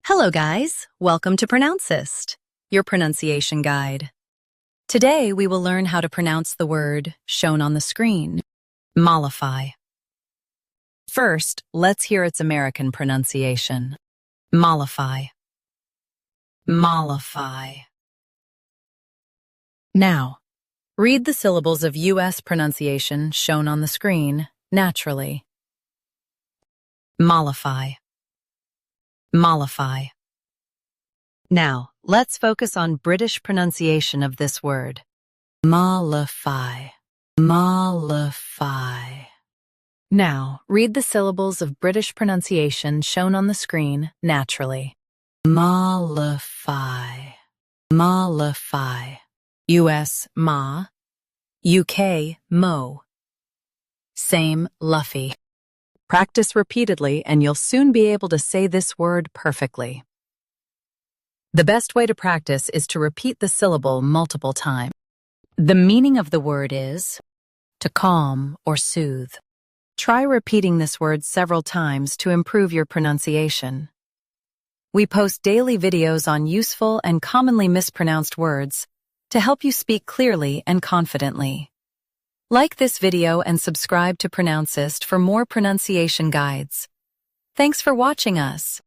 Hello guys, welcome to Pronouncist, your pronunciation guide. Today we will learn how to pronounce the word shown on the screen, mollify. First, let's hear its American pronunciation. Mollify. Mollify. Now, read the syllables of U.S. pronunciation shown on the screen naturally. Mollify. Mollify. Now, let's focus on British pronunciation of this word. Mollify. Mollify. Now, read the syllables of British pronunciation shown on the screen naturally. Mollify. Mollify. US, ma. UK, mo. Same, luffy. Practice repeatedly and you'll soon be able to say this word perfectly. The best way to practice is to repeat the syllable multiple times. The meaning of the word is to calm or soothe. Try repeating this word several times to improve your pronunciation. We post daily videos on useful and commonly mispronounced words to help you speak clearly and confidently. Like this video and subscribe to Pronouncist for more pronunciation guides. Thanks for watching us.